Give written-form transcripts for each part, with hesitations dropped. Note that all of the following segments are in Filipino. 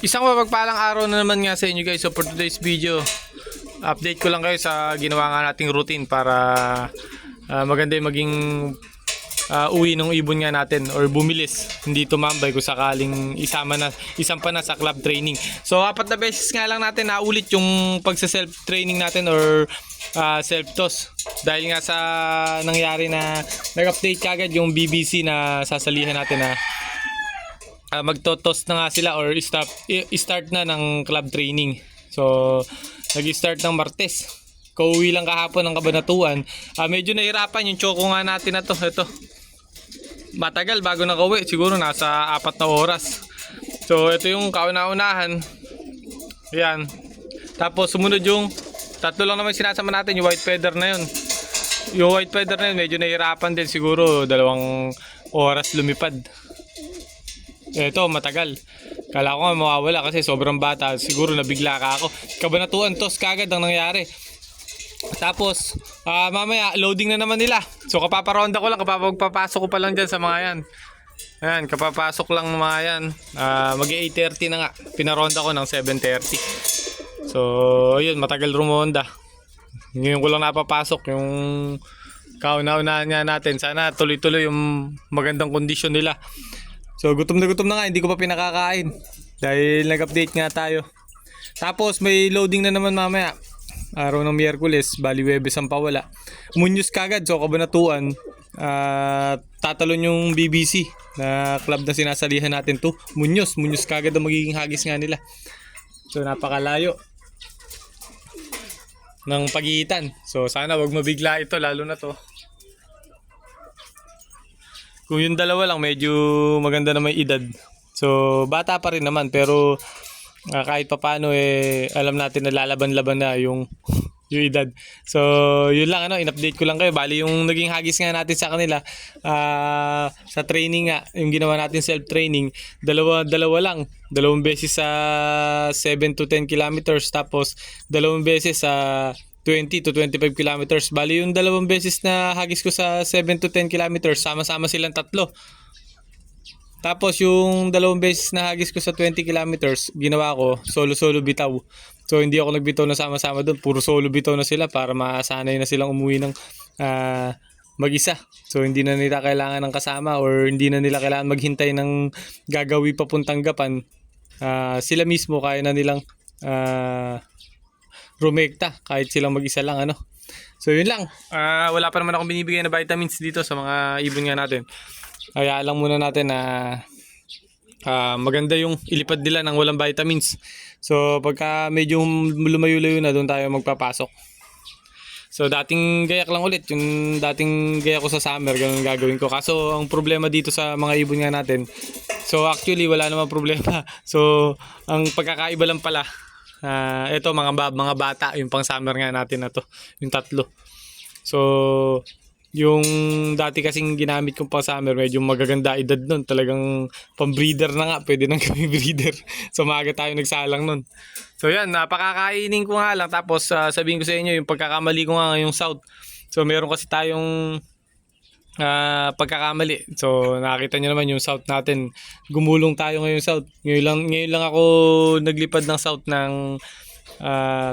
Isang mapagpalang araw na naman nga sa inyo guys. So for today's video, update ko lang kayo sa ginawa nga nating routine para maganda yung maging uwi ng ibon nga natin or bumilis, hindi tumambay kung sakaling isampa na sa club training. So 4 na beses nga lang natin naulit yung pagsa-self training natin or self toss dahil nga sa nangyari na nag-update kagad yung BBC na sasalihan natin na magtotos na nga sila or start na ng club training. So nag-start ng Martes. Kauwi lang kahapon ng Kabanatuan. Medyo nahirapan yung choco nga natin na to. Ito. Matagal bago nakauwi. Siguro nasa 4 na oras. So ito yung kauna-unahan. Ayan. Tapos sumunod yung tatlo lang naman sinasama natin. Yung white feather na yun. Yung white feather na yun medyo nahirapan din. Siguro 2 oras lumipad. Ito matagal. Kala ko nga mawawala kasi sobrang bata. Siguro nabigla ka ako. Kabanatuan toss kagad ang nangyari. Tapos mamaya loading na naman nila. So kapaparonda ko lang, kapapagpapasok ko pa lang dyan sa mga yan. Ayan, kapapasok lang mga yan. Mag-8:30 na nga. Pinaronda ko ng 7:30. So ayun, matagal rumonda. Ngayon ko lang napapasok yung kauna-unahan nga natin. Sana tuloy-tuloy yung magandang kondisyon nila. So gutom na nga, hindi ko pa pinakakain dahil nag-update nga tayo. Tapos may loading na naman mamaya. Araw ng Miyerkules, bali Webes ang pawala. Munyos kagad, so Kabanatuan. Tatalon yung BBC na club na sinasalihan natin to. Munyos kagad ang magiging hagis nga nila. So napakalayo ng pagitan. So sana wag mabigla ito, lalo na to. Kung yung dalawa lang medyo maganda na may edad. So bata pa rin naman pero kahit papaano alam natin na lalaban-laban na yung edad. So yun lang, in-update ko lang kayo. Bali yung naging hagis nga natin sa kanila sa training nga, yung ginawa natin self-training, dalawa lang. 2 beses sa 7 to 10 kilometers, tapos 2 beses sa 20 to 25 kilometers. Bali yung 2 beses na hagis ko sa 7 to 10 kilometers, sama-sama silang 3. Tapos yung 2 beses na hagis ko sa 20 kilometers, ginawa ko solo bitaw. So hindi ako nagbitaw na sama-sama doon, puro solo bitaw na sila para masanay na silang umuwi ng mag-isa. So hindi na nila kailangan ng kasama or hindi na nila kailangan maghintay ng gagawi papuntang Gapan. Sila mismo kaya na nilang rumekta kahit silang mag-isa lang, So yun lang. Wala pa naman akong binibigay na vitamins dito sa mga ibon nga natin. Kaya lang muna natin na maganda yung ilipad nila ng walang vitamins. So pagka medyo lumayo-layo na, doon tayo magpapasok. So dating gayak lang ulit, yung dating gaya ko sa summer, ganun gagawin ko. Kaso ang problema dito sa mga ibon nga natin, so actually wala namang problema. So ang pagkakaiba lang pala, ito mga bata, yung pang summer nga natin na to, yung 3. So yung dati kasing ginamit kong pang summer, medyo magaganda edad nun, talagang pang breeder na nga, pwede nang kami breeder. So maaga tayo nagsalang nun. So yan, napakakainin ko nga lang. Tapos sabihin ko sa inyo yung pagkakamali ko nga ngayong south. So meron kasi tayong pagkakamali. So nakita nyo naman yung south natin, gumulong tayo ngayong south. Ngayon lang ako naglipad ng south ng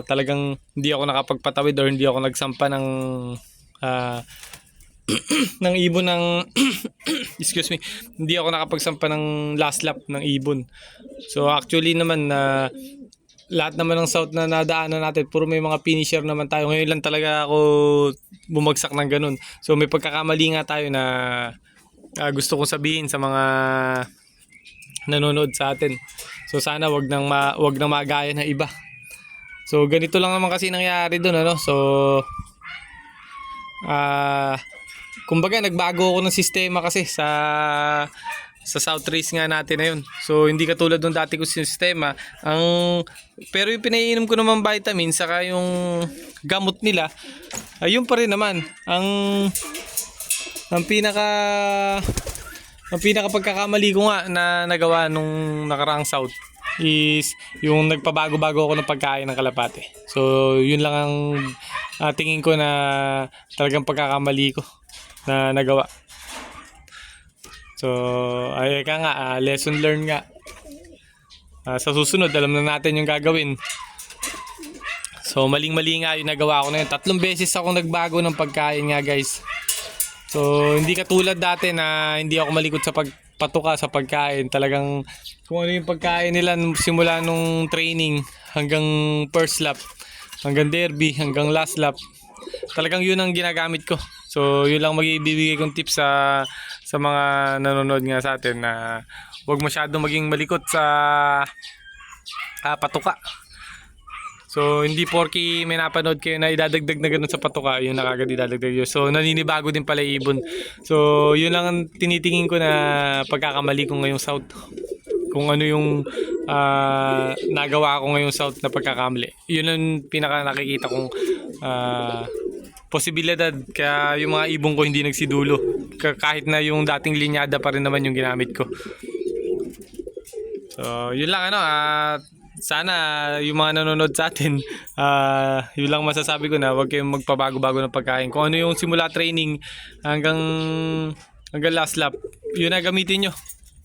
talagang hindi ako nakapagpatawid or hindi ako nagsampa ng ng ibon ng excuse me, hindi ako nakapagsampa ng last lap ng ibon. So actually naman lahat naman ng south na nadaanan natin puro may mga finisher naman tayo. Ngayon lang talaga ako bumagsak ng ganun. So may pagkakamali nga tayo na gusto kong sabihin sa mga nanonood sa atin. So sana wag nang magaya ng iba. So ganito lang naman kasi nangyari doon, So kumbaga nagbago ako ng sistema kasi sa South Race nga natin na yun. So hindi katulad ng dati ko sistema. Pero yung pinaiinom ko naman vitamin saka yung gamot nila, ayun pa rin naman. Ang pinaka pagkakamali ko nga na nagawa nung nakaraang South is yung nagpabago-bago ako ng pagkain ng kalapate. So yun lang ang tingin ko na talagang pagkakamali ko na nagawa. So ay ka nga, lesson learned nga. Sa susunod, alam na natin yung gagawin. So maling-mali nga yung nagawa ko na yun. 3 beses ako nagbago ng pagkain nga guys. So hindi katulad dati na hindi ako malikot sa pagpatuka sa pagkain. Talagang kung ano yung pagkain nila simula nung training hanggang first lap, hanggang derby, hanggang last lap. Talagang yun ang ginagamit ko. So yun lang magbibigay kong tips sa mga nanonood nga sa atin na huwag masyadong maging malikot sa patuka. So hindi porky may napanood kayo na idadagdag na ganun sa patuka, yun na kagad idadagdag yun. So naninibago din pala ibon. So yun lang ang tinitingin ko na pagkakamali ko ngayong South. Kung ano yung nagawa ko ngayong South na pagkakamali. Yun ang pinaka nakikita kong posibilidad. Kaya yung mga ibon ko hindi nagsidulo. Kahit na yung dating linyada pa rin naman yung ginamit ko. So yun lang sana yung mga nanonood sa atin, yun lang masasabi ko na huwag kayong magpabago-bago ng pagkain. Kung ano yung simula training hanggang last lap, yun na gamitin nyo.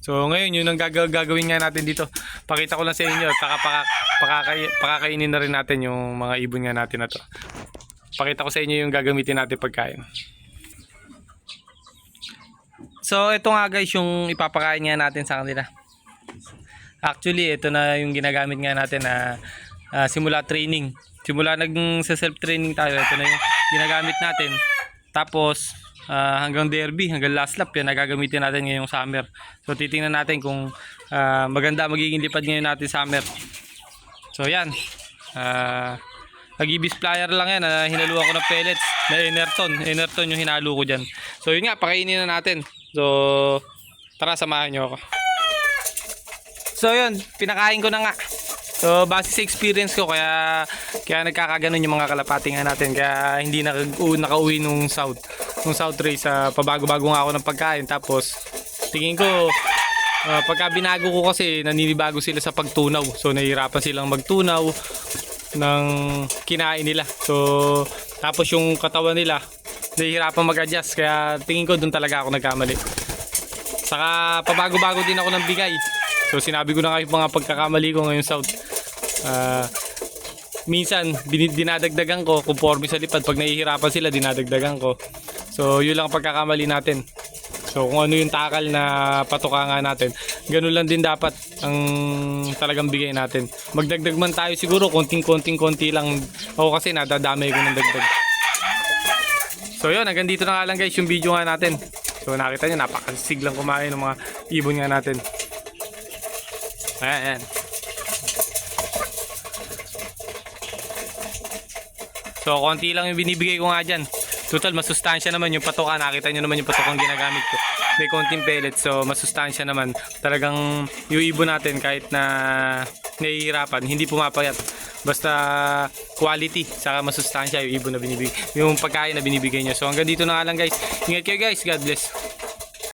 So ngayon yun ang gagawin nga natin dito. Pakita ko lang sa inyo, pakakainin na rin natin yung mga ibon nga natin na to. Pakita ko sa inyo yung gagamitin natin pagkain. So ito nga guys yung ipapakain nga natin sa kanila. Actually, ito na yung ginagamit nga natin na simula training. Simula nag-self-training tayo, ito na yung ginagamit natin. Tapos, hanggang derby, hanggang last lap, yan nagagamitin natin ngayong summer. So, titingnan natin kung maganda magiging lipad ngayon natin summer. So, yan. Nag-ibis flyer lang yan. Hinaluan ko ng pellets na Enerton yung hinalo ko dyan. So, yun nga, pakainin na natin. So, tara, samahan nyo ako. So yun, pinakain ko na nga. So base sa experience ko kaya nagkakaganon yung mga kalapati nga natin. Kaya hindi nakauwi nung South race. Pabago-bago nga ako ng pagkain. Tapos tingin ko pagka binago ko kasi naninibago sila sa pagtunaw. So nahihirapan silang magtunaw ng kinain nila. So tapos yung katawan nila nahihirapan mag-adjust. Kaya tingin ko doon talaga ako nagkamali. Saka pabago-bago din ako ng bigay. So sinabi ko na nga yung mga pagkakamali ko ngayong South. Minsan dinadagdagan ko conforme sa lipad. Pag nahihirapan sila dinadagdagan ko. So yun lang pagkakamali natin. So kung ano yung takal na patuka nga natin, ganun lang din dapat ang talagang bigay natin. Magdagdag man tayo siguro konti lang. Ako kasi nadadamay ko ng dagdag. So yun, hanggang dito na nga lang guys yung video nga natin. So nakita nyo napakasiglang kumain ng mga ibon nga natin. Ayan. So konti lang yung binibigay ko nga dyan. Total masustansya naman yung patuka. Nakita nyo naman yung patukang ginagamit ko. May konting pellet. So masustansya naman. Talagang yung ibon natin kahit na nahihirapan, hindi pumapayat. Basta quality saka masustansya yung ibon na binibigay. Yung pagkain na binibigay nyo. So hanggang dito na nga lang guys. Ingat kayo guys. God bless.